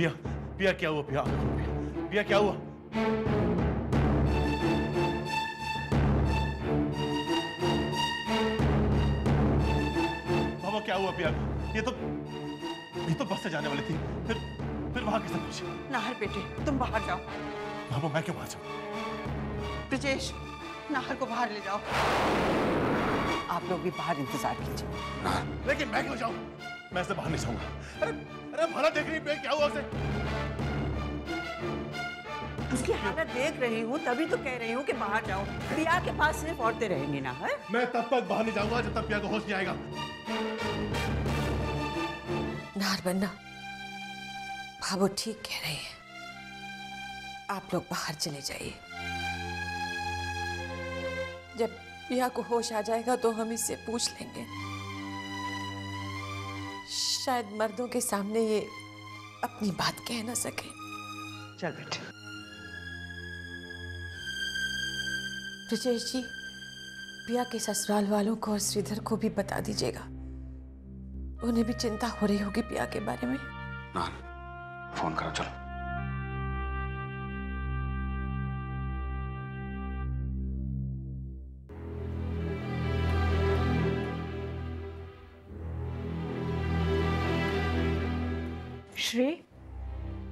पिया, पिया क्या हुआ? पिया, पिया क्या हुआ? बाबा क्या हुआ पिया? ये तो बस से जाने वाली थी, फिर वहां कैसे पहुंची? नाहर बेटे, तुम बाहर जाओ। बाबा मैं क्यों बाहर जाऊं? ब्रिजेश, नाहर को बाहर ले जाओ। आप लोग भी बाहर इंतजार कीजिए। लेकिन मैं क्यों जाऊं? मैं ऐसे बाहर नहीं जाऊंगा। अरे भला देख रही है क्या हुआ उसे? उसकी हालत देख रही हूँ, तभी तो कह रही हूँ कि बाहर जाओ। प्रिया के पास सिर्फ औरतें रहेंगी ना, है? मैं तब तक बाहर नहीं जाऊंगा जब तक प्रिया को होश नहीं आएगा। नाहर बन्ना, बाबू ठीक कह रहे हैं। आप लोग बाहर चले जाइए। जब प्रिया को होश आ जाएगा तो हम इससे पूछ लेंगे। शायद मर्दों के सामने ये अपनी बात कह ना सके। चल बेटे। ब्रिजेश जी, प्रिया के ससुराल वालों को और श्रीधर को भी बता दीजिएगा। उन्हें भी चिंता हो रही होगी प्रिया के बारे में। नाहर, फोन करो चलो। श्रेय,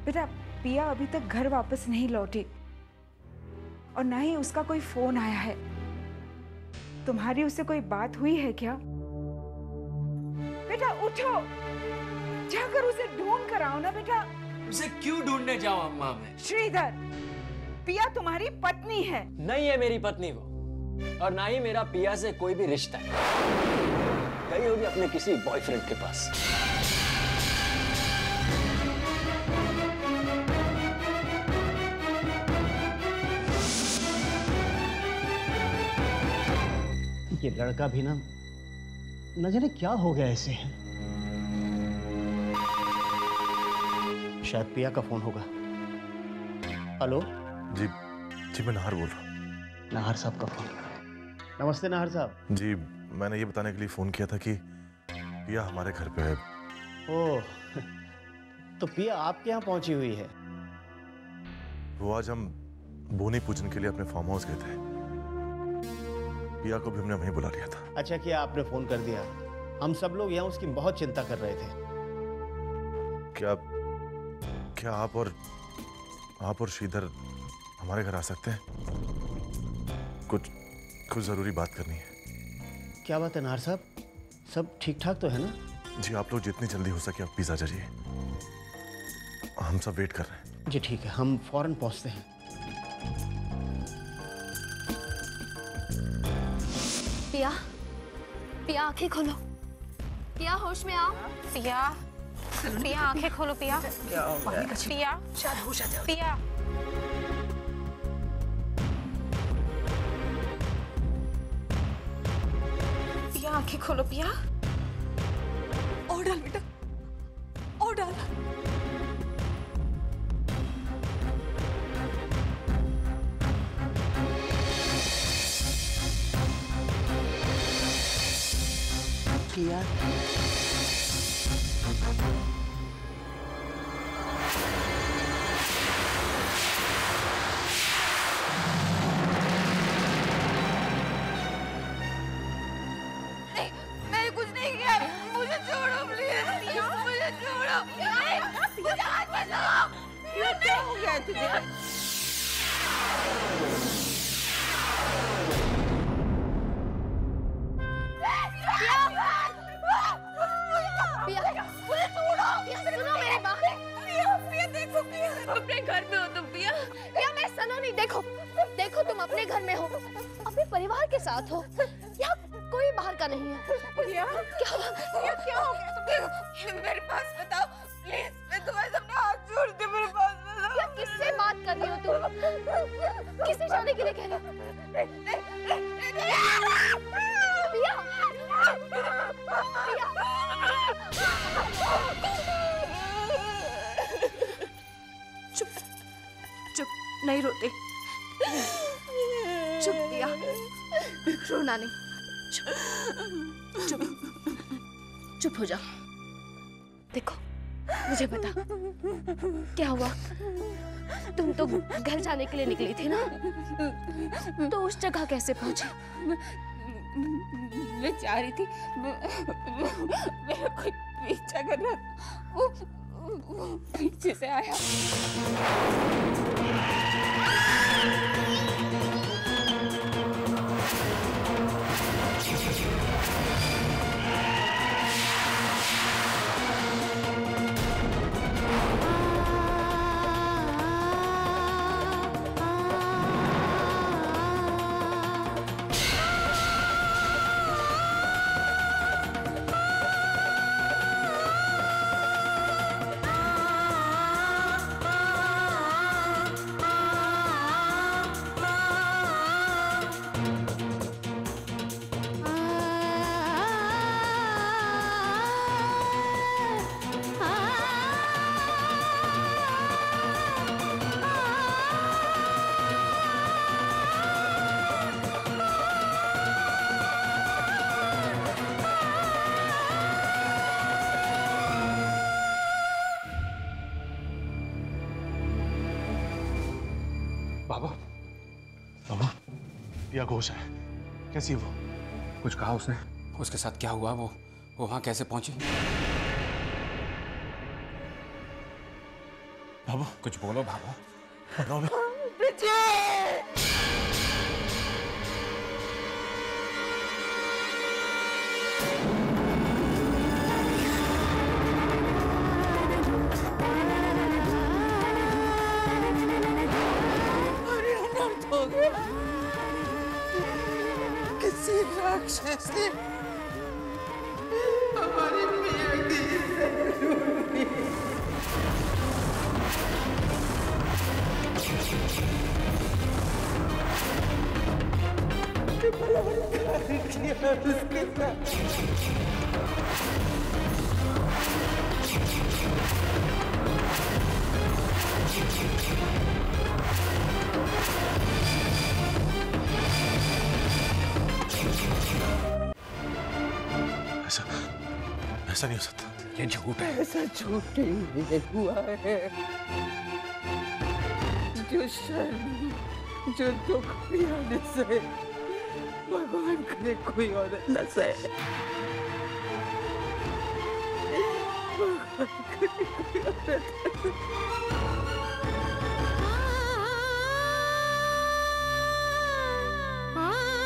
बेटा पिया अभी तक घर वापस नहीं लौटी और ना ही उसका कोई फोन आया है। तुम्हारी उससे कोई बात हुई है क्या? बेटा उठो, जाकर उसे ढूंढ कर आओ ना बेटा। उसे क्यों ढूंढने जाऊं अम्मा मैं? श्रीधर, पिया तुम्हारी पत्नी है। नहीं है मेरी पत्नी वो, और ना ही मेरा पिया से कोई भी रिश्ता है। गई होगी अपने किसी बॉयफ्रेंड के पास। ये लड़का भी ना, न जाने क्या हो गया इसे। शायद पिया का फोन होगा। हेलो जी, मैं नाहर बोल रहा हूँ। नाहर साहब का फोन। नमस्ते नाहर साहब। जी, मैंने ये बताने के लिए फोन किया था कि पिया हमारे घर पे है। ओह, तो पिया आपके यहाँ पहुंची हुई है? वो आज हम बोनी पूजन के लिए अपने फार्म हाउस गए थे। पिया को भी हमने वहीं बुला लिया था। अच्छा किया आपने फोन कर दिया। हम सब लोग यहाँ उसकी बहुत चिंता कर रहे थे। क्या आप और श्रीधर हमारे घर आ सकते हैं? कुछ जरूरी बात करनी है। क्या बात है नाहर साहब, सब ठीक ठाक तो है ना? जी, आप लोग जितनी जल्दी हो सके आप प्लीज आ जाइए। हम सब वेट कर रहे हैं। जी ठीक है, हम फौरन पहुंचते हैं। पिया, पिया आंखें खोलो। पिया होश में आओ। पिया, पिया आंखें खोलो। पिया, पिया शायद होश आ जाए। पिया, पिया आंखें खोलो। पिया, और डाल बेटा, और डाल। पिया, मैंने कुछ नहीं किया, मुझे छोड़ो प्लीज, मुझे छोड़ो, मुझे हाथ मत लगाओ। क्या हो गया तुझे? सुनो मेरी बात। पिया देखो, पिया अपने घर में हो तुम। पिया, पिया मैं सनो नहीं। देखो तुम अपने घर में हो, अपने परिवार के साथ हो। यहाँ कोई बाहर का नहीं है। पिया, क्या हो गया तुम्हें? मेरे पास बताओ प्लीज, मैं तुम्हारे सामने हाथ जोड़ती हूँ। मेरे पास बताओ। पिया किससे बात कर रही हो तुम? किससे जाने के लिए कह रही हो? पिया, चुप, नहीं रोते। चुप पिया, रोना नहीं। चुप हो जाओ। देखो मुझे बता, क्या हुआ? तुम तो घर जाने के लिए निकली थी ना, तो उस जगह कैसे पहुंचे? मैं जा रही थी, मेरा कोई पीछा कर रहा था, वो पीछे से आया। बाबा, पिया होश है, कैसी है वो? कुछ कहा उसने? उसके साथ क्या हुआ? वो वहां कैसे पहुंची? बाबू कुछ बोलो बाबू। किसी राक्षस ने हमारी पिया की जिंदगी लूट ली। उसके साथ ऐसा नहीं हो सकता। ये झूठ है। ऐसा झूठ नहीं हुआ है। जो शर्म, जो दुख पिया ने सहे, भगवान करे कोई औरत न सहे। भगवान करे कोई औरत न सहे। Ah!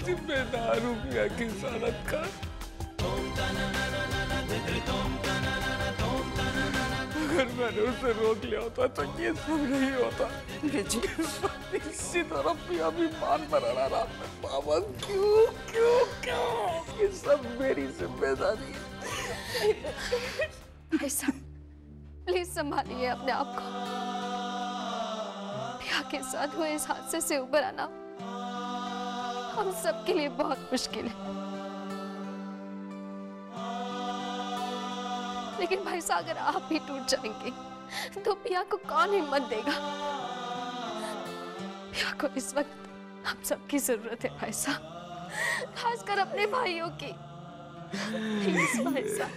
जिम्मेदार हूँ पिया की सालत का। अगर मैंने उसे रोक लिया होता तो ये सब नहीं होता। इसी तरह पिया भी मान पर अड़ा रहा। बाबा क्यों क्यों क्यों, ये सब मेरी जिम्मेदारी है। भाई साहब प्लीज संभालिए अपने आप को। पिया के साथ हुए इस हादसे से उबर आना हम सबके लिए बहुत मुश्किल है। लेकिन भाई साहब अगर आप भी टूट जाएंगे तो पिया को कौन हिम्मत देगा? पिया को इस वक्त हम सबकी जरूरत है भाई साहब, खासकर अपने भाइयों की। प्लीज भाई साहब।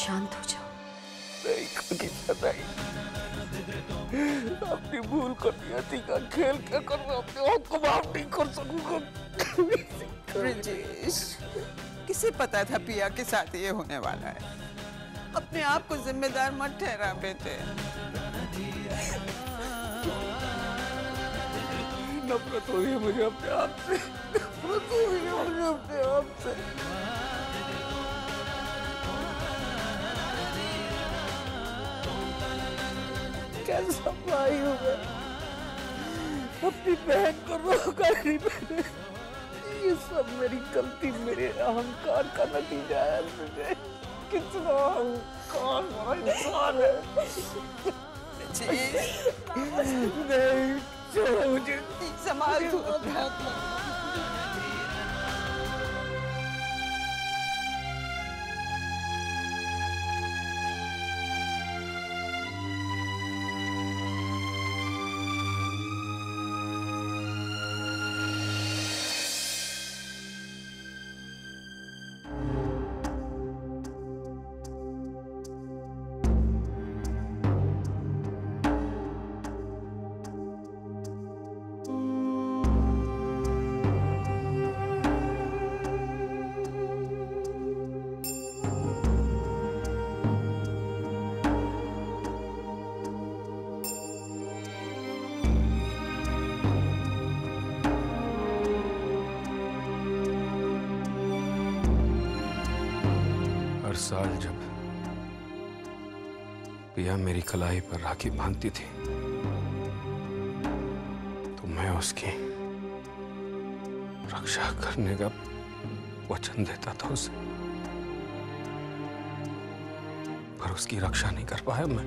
शांत हो जाओ। नहीं खदीजा नहीं, अपनी भूल को नियति का खेल क्या कर रहा, अपने आप को माफ नहीं कर सकूंगा। ब्रिजेश, किसे पता था पिया के साथ ये होने वाला है? अपने आप को जिम्मेदार मत ठहरा बेटे। नफरत हो रही है मुझे अपने आप से, नफरत हो रही है मुझे अपने आप से। कैसा भाई हूँ मैं, अपनी बहन को रोका नहीं मैंने। ये सब मेरी गलती, मेरे अहंकार का नतीजा है। मुझे कितना अहंकार वाला इंसान है। नहीं छोड़ो मुझे, संभाल तू। हर साल जब पिया मेरी कलाई पर राखी बांधती थी तो मैं उसकी रक्षा करने का वचन देता था उसे, पर उसकी रक्षा नहीं कर पाया मैं।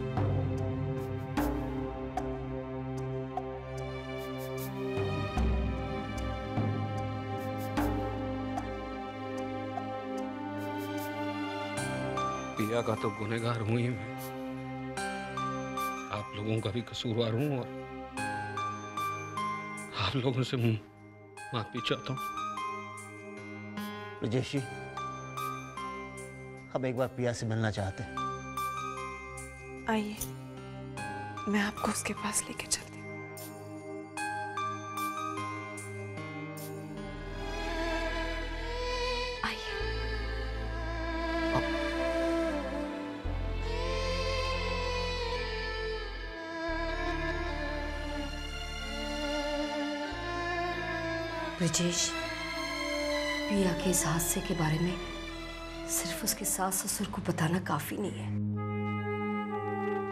पिया का तो गुनहगार हूं ही मैं, आप लोगों का भी कसूरवार हूं और आप लोगों से माफी चाहता हूं। ब्रजेश जी, हम एक बार पिया से मिलना चाहते हैं। आइए, मैं आपको उसके पास लेके चलती हूँ। आइए। ब्रिजेश, पिया के इस हादसे के बारे में सिर्फ उसके सास ससुर को बताना काफी नहीं है,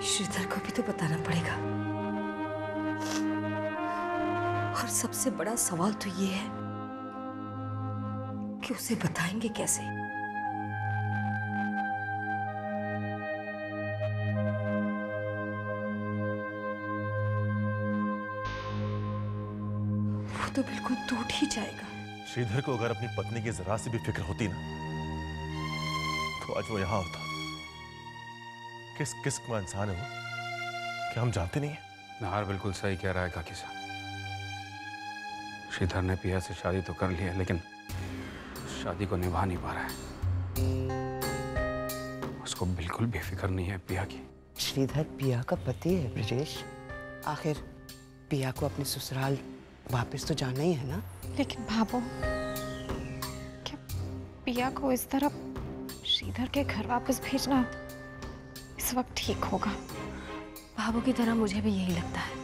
श्रीधर को भी तो बताना पड़ेगा। और सबसे बड़ा सवाल तो ये है कि उसे बताएंगे कैसे। वो तो बिल्कुल टूट ही जाएगा। श्रीधर को अगर अपनी पत्नी की जरा सी भी फिक्र होती ना, तो आज वो यहां होता। किस किस्म का इंसान है वो, क्या हम जानते नहीं है? नाहर बिल्कुल सही कह रहा है काकी साहब। श्रीधर ने पिया से शादी तो कर ली है, लेकिन शादी को निभा नहीं पा रहा है। उसको बिल्कुल भी फिक्र नहीं है पिया की। श्रीधर पिया का पति है ब्रजेश। आखिर पिया को अपने ससुराल वापस तो जाना ही है ना। लेकिन भाभो, क्या पिया को इस तरह श्रीधर के घर वापस भेजना इस वक्त ठीक होगा? भाभो की तरह मुझे भी यही लगता है।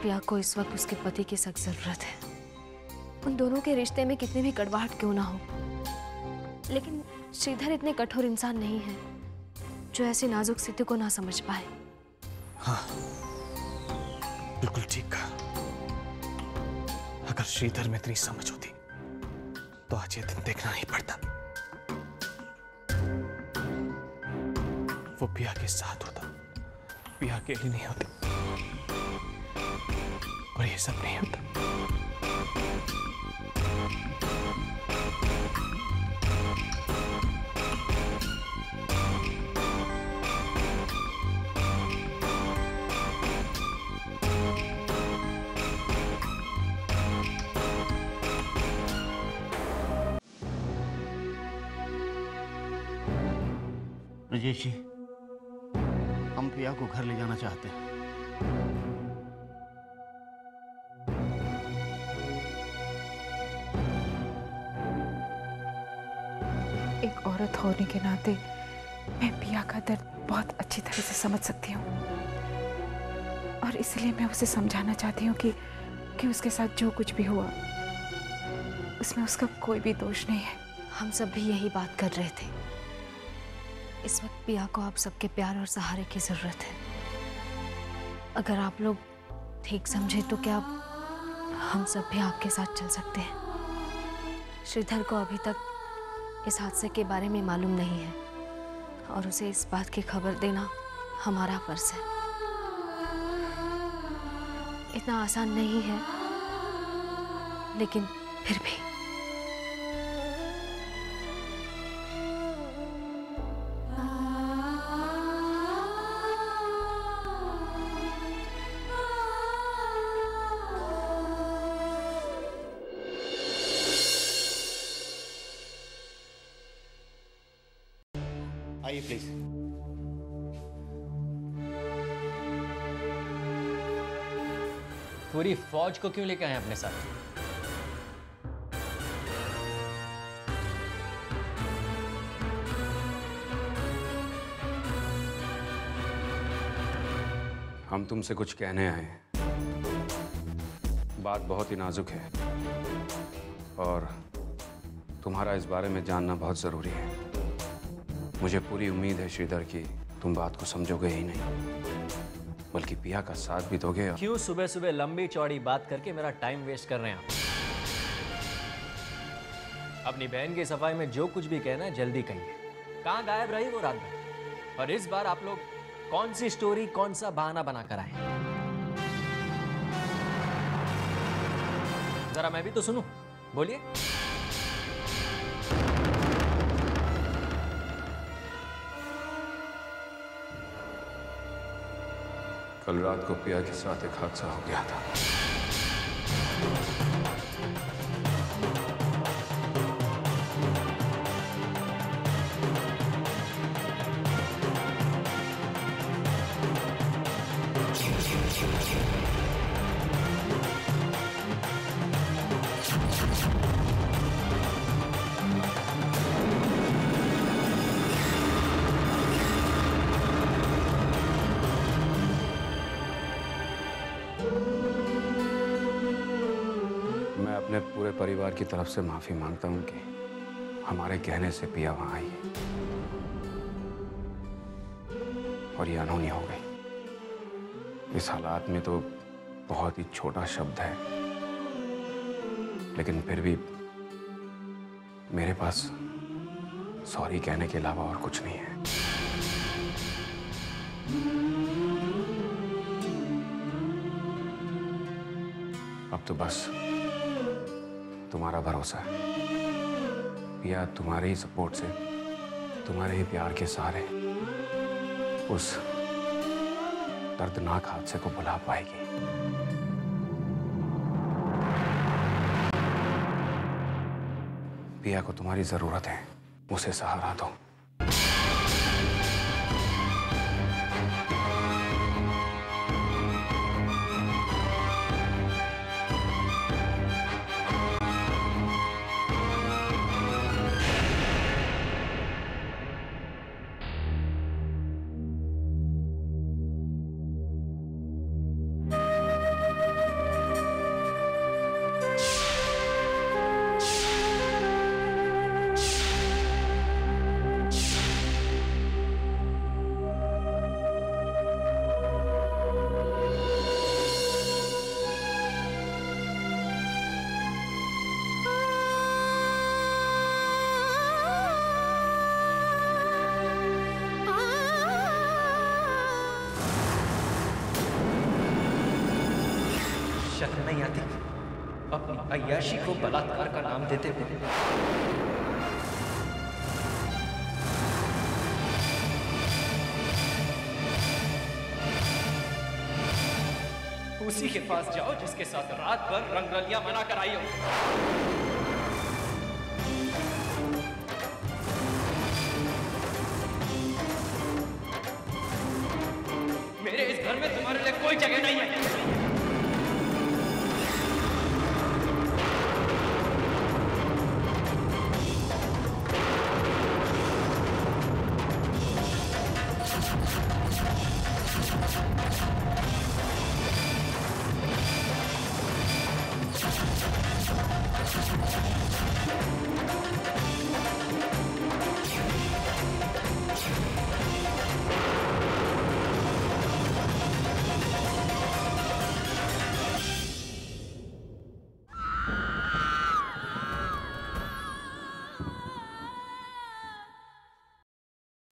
पिया को इस वक्त उसके पति की सख्त जरूरत है। उन दोनों के रिश्ते में कितने भी कड़वाहट क्यों ना हो, लेकिन श्रीधर इतने कठोर इंसान नहीं है जो ऐसी नाजुक स्थिति को ना समझ पाए। हाँ, बिल्कुल ठीक कहा। अगर श्रीधर में इतनी समझ होती तो आज ये दिन देखना नहीं पड़ता। वो पिया के साथ होता, पिया अकेली नहीं होती, और ये सब नहीं होता। ब्रजेश जी, हम प्रिया को घर ले जाना चाहते हैं। एक औरत होने के नाते मैं पिया का दर्द बहुत अच्छी तरह से समझ सकती हूँ, और इसलिए मैं उसे समझाना चाहती हूँ कि उसके साथ जो कुछ भी हुआ उसमें उसका कोई भी दोष नहीं है। हम सब भी यही बात कर रहे थे। इस वक्त पिया को आप सबके प्यार और सहारे की जरूरत है। अगर आप लोग ठीक समझे तो क्या हम सब भी आपके साथ चल सकते हैं? श्रीधर को अभी तक इस हादसे के बारे में मालूम नहीं है, और उसे इस बात की खबर देना हमारा फर्ज है। इतना आसान नहीं है, लेकिन फिर भी। आइए प्लीज। पूरी फौज को क्यों लेकर आए अपने साथ? हम तुमसे कुछ कहने आए हैं। बात बहुत ही नाजुक है, और तुम्हारा इस बारे में जानना बहुत जरूरी है। मुझे पूरी उम्मीद है श्रीधर की तुम बात को समझोगे ही नहीं, बल्कि पिया का साथ भी दोगे। और क्यों सुबह सुबह लंबी चौड़ी बात करके मेरा टाइम वेस्ट कर रहे हैं आप? अपनी बहन की सफाई में जो कुछ भी कहना है जल्दी कहिए। कहाँ गायब रही वो रात भर? और इस बार आप लोग कौन सी स्टोरी, कौन सा बहाना बनाकर आए? जरा मैं भी तो सुनूं, बोलिए। कल रात को पिया के साथ एक हादसा हो गया था। मैं अपने पूरे परिवार की तरफ से माफी मांगता हूं कि हमारे कहने से पिया वहां आई है और ये अनहोनी हो गई। इस हालात में तो बहुत ही छोटा शब्द है, लेकिन फिर भी मेरे पास सॉरी कहने के अलावा और कुछ नहीं है। अब तो बस तुम्हारा भरोसा है पिया, तुम्हारे ही सपोर्ट से, तुम्हारे ही प्यार के सहारे उस दर्दनाक हादसे को भुला पाएगी। पिया को तुम्हारी जरूरत है, उसे सहारा दो। शर्म नहीं आती अपनी अय्याशी को बलात्कार का नाम देते हुए? उसी के पास जाओ जिसके साथ रात भर रंगरलियां मना कर आई हो। मेरे इस घर में तुम्हारे लिए कोई जगह नहीं है।